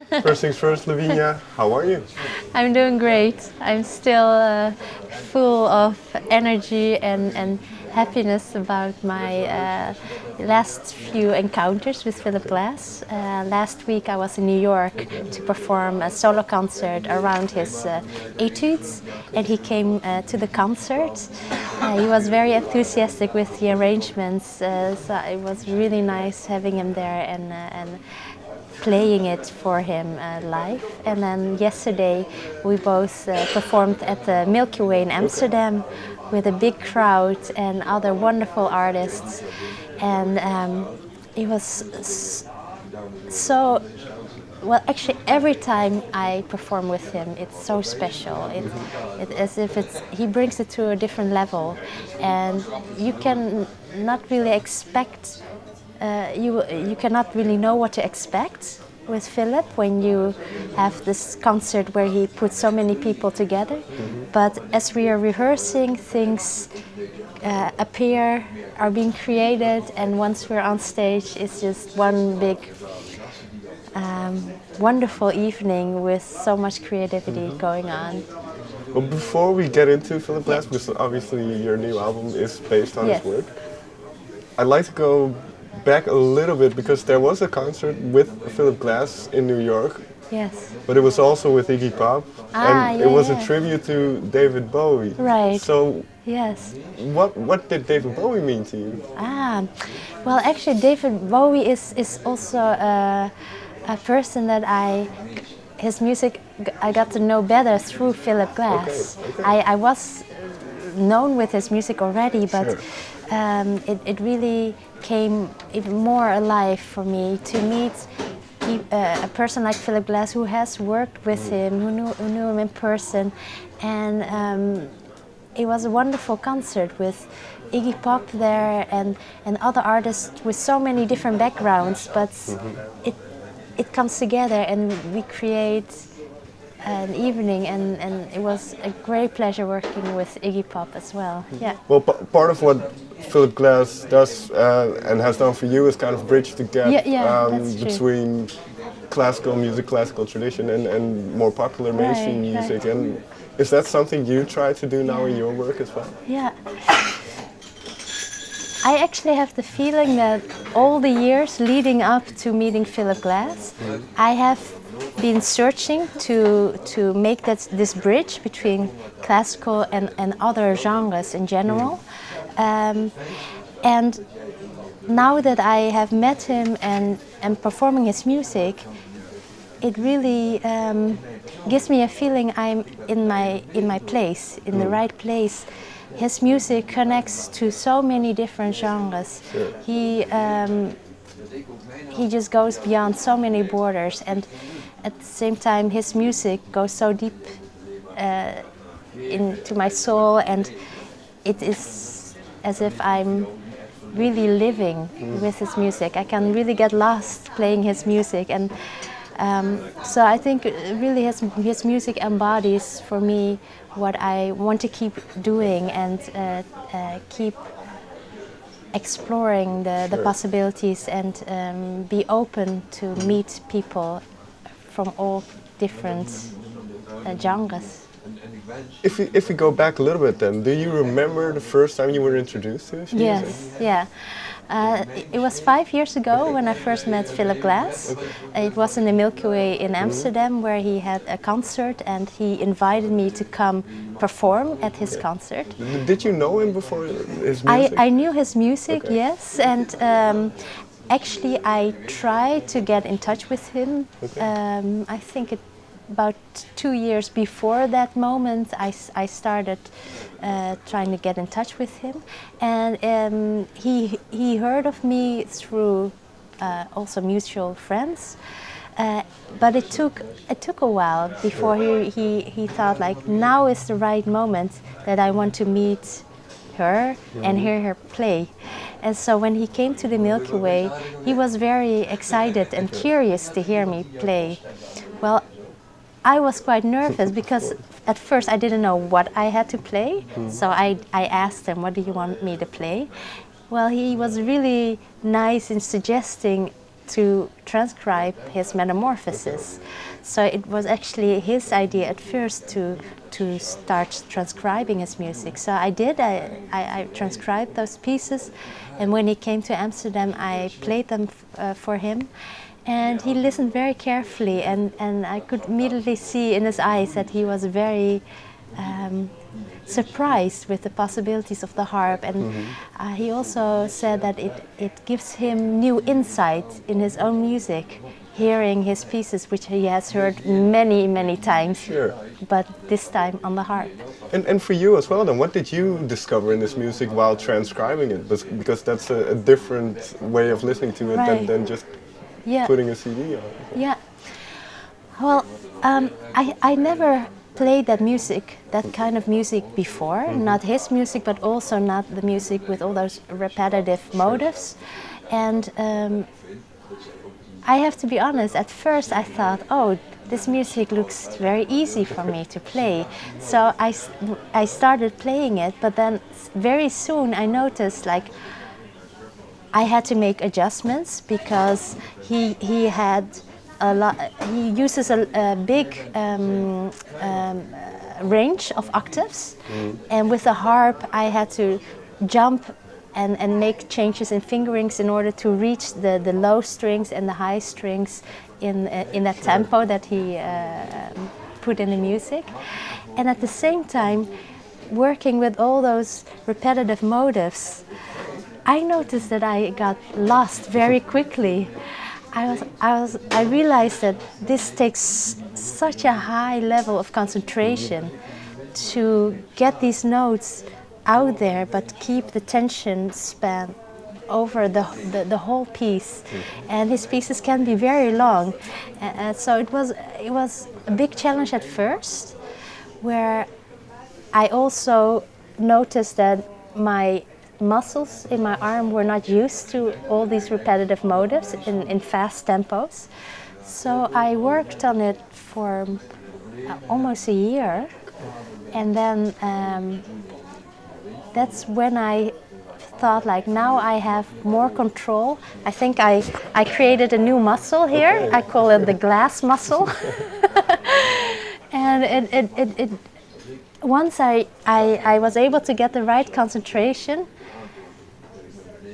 First things first, Lavinia, how are you? I'm doing great. I'm still full of energy and happiness about my last few encounters with Philip Glass. Last week I was in New York to perform a solo concert around his Etudes, and he came to the concert. He was very enthusiastic with the arrangements, so it was really nice having him there and playing it for him live. And then yesterday we both performed at the Milky Way in Amsterdam with a big crowd and other wonderful artists. And it was so, well, actually every time I perform with him it's so special. It as if he brings it to a different level, and you can not really expect you cannot really know what to expect with Philip when you have this concert where he puts so many people together. Mm-hmm. But as we are rehearsing, things are being created, and once we're on stage, it's just one big wonderful evening with so much creativity going on. Well, before we get into Philip Glass, because obviously your new album is based on his work, I'd like to go back a little bit, because there was a concert with Philip Glass in New York. Yes. But it was also with Iggy Pop, and it was a tribute to David Bowie. Right. So, yes. What did David Bowie mean to you? Well, actually, David Bowie is also a person that his music I got to know better through Philip Glass. Okay. I was known with his music already, but sure. It really came even more alive for me to meet a person like Philip Glass who has worked with him, who knew him in person, and it was a wonderful concert with Iggy Pop there and other artists with so many different backgrounds, but it comes together and we create an evening, and it was a great pleasure working with Iggy Pop as well. Yeah. Well, part of what Philip Glass does and has done for you is kind of bridge the gap between classical music, classical tradition, and more popular mainstream music. Right. And is that something you try to do now in your work as well? Yeah. I actually have the feeling that all the years leading up to meeting Philip Glass, I have been searching to make this bridge between classical and other genres in general. And now that I have met him and performing his music, it really gives me a feeling I'm in my place, in the right place. His music connects to so many different genres. Sure. He just goes beyond so many borders, and at the same time his music goes so deep into my soul, and it is as if I'm really living with his music. I can really get lost playing his music, and so I think really his music embodies for me what I want to keep doing and keep exploring the possibilities, and be open to meet people from all different genres. If we go back a little bit then, do you remember the first time you were introduced to his music? Yes, yeah. It was 5 years ago when I first met Philip Glass. It was in the Milky Way in Amsterdam where he had a concert, and he invited me to come perform at his concert. Did you know him before his music? I knew his music, yes, and actually I tried to get in touch with him. I think about 2 years before that moment, I started trying to get in touch with him, and he heard of me through also mutual friends, but it took a while before he thought like, now is the right moment that I want to meet her and hear her play. And so when he came to the Milky Way, he was very excited and curious to hear me play. Well, I was quite nervous because at first I didn't know what I had to play. So I asked him, what do you want me to play? Well, he was really nice in suggesting to transcribe his metamorphosis. So it was actually his idea at first to start transcribing his music. So I did. I transcribed those pieces, and when he came to Amsterdam, I played them for him. And he listened very carefully, and I could immediately see in his eyes that he was very surprised with the possibilities of the harp. And he also said that it gives him new insight in his own music, hearing his pieces, which he has heard many, many times, Sure. but this time on the harp. And for you as well, then, what did you discover in this music while transcribing it? Because that's a different way of listening to it than just putting a CD on. Yeah. Well, I never played that music, that kind of music before. Not his music, but also not the music with all those repetitive motives. And I have to be honest, at first I thought, oh, this music looks very easy for me to play. So I started playing it, but then very soon I noticed like I had to make adjustments because he had a lot. He uses a big range of octaves, and with the harp I had to jump and make changes in fingerings in order to reach the low strings and the high strings in that tempo that he put in the music. And at the same time, working with all those repetitive motives, I noticed that I got lost very quickly. I realized that this takes such a high level of concentration to get these notes out there, but keep the tension span over the whole piece. And his pieces can be very long. So it was a big challenge at first, where I also noticed that my muscles in my arm were not used to all these repetitive motives in fast tempos. So I worked on it for almost a year, and then that's when I thought, like, now I have more control. I think I created a new muscle here. Okay. I call it the glass muscle. And it once I was able to get the right concentration,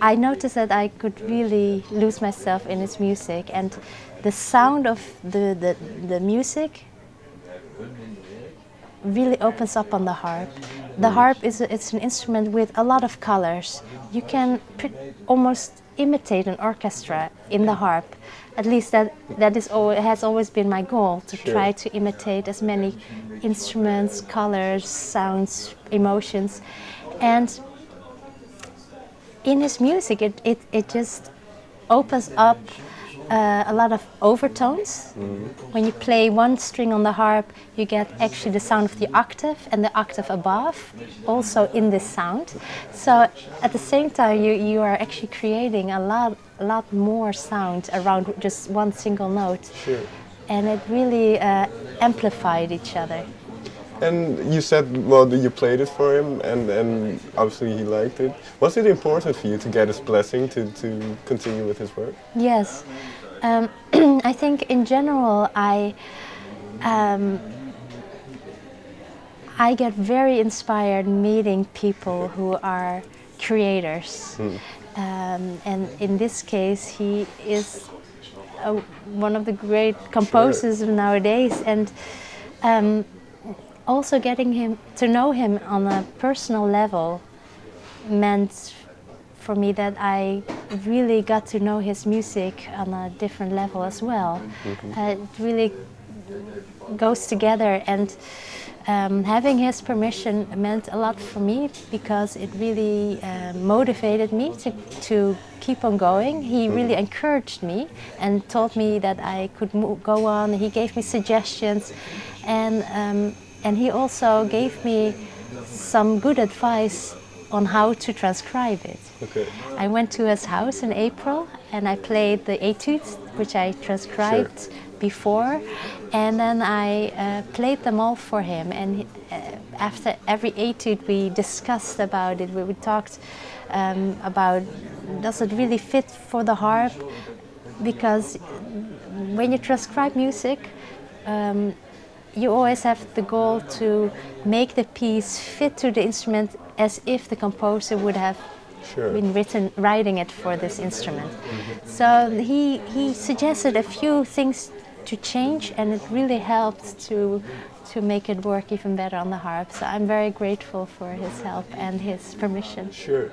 I noticed that I could really lose myself in his music, and the sound of the music really opens up on the harp. The harp it's an instrument with a lot of colors. You can almost imitate an orchestra in the harp. At least that has always been my goal, to try to imitate as many instruments, colors, sounds, emotions. And in his music, it just opens up a lot of overtones. When you play one string on the harp, you get actually the sound of the octave and the octave above, also in this sound. So at the same time, you are actually creating a lot more sound around just one single note. Sure. And it really amplified each other. And you said, well, you played it for him, and obviously he liked it. Was it important for you to get his blessing to continue with his work? Yes. I think in general I get very inspired meeting people who are creators. And in this case, he is one of the great composers of nowadays. And also getting him to know him on a personal level meant for me that I really got to know his music on a different level as well. It really goes together, and having his permission meant a lot for me, because it really motivated me to keep on going. He really encouraged me and told me that I could go on. He gave me suggestions, and he also gave me some good advice on how to transcribe it. Okay. I went to his house in April and I played the Etudes, which I transcribed before, and then I played them all for him. And after every Etude we discussed about it. We talked about, does it really fit for the harp? because when you transcribe music, you always have the goal to make the piece fit to the instrument as if the composer would have been writing it for this instrument. So he suggested a few things to change, and it really helped to make it work even better on the harp. So I'm very grateful for his help and his permission. Sure.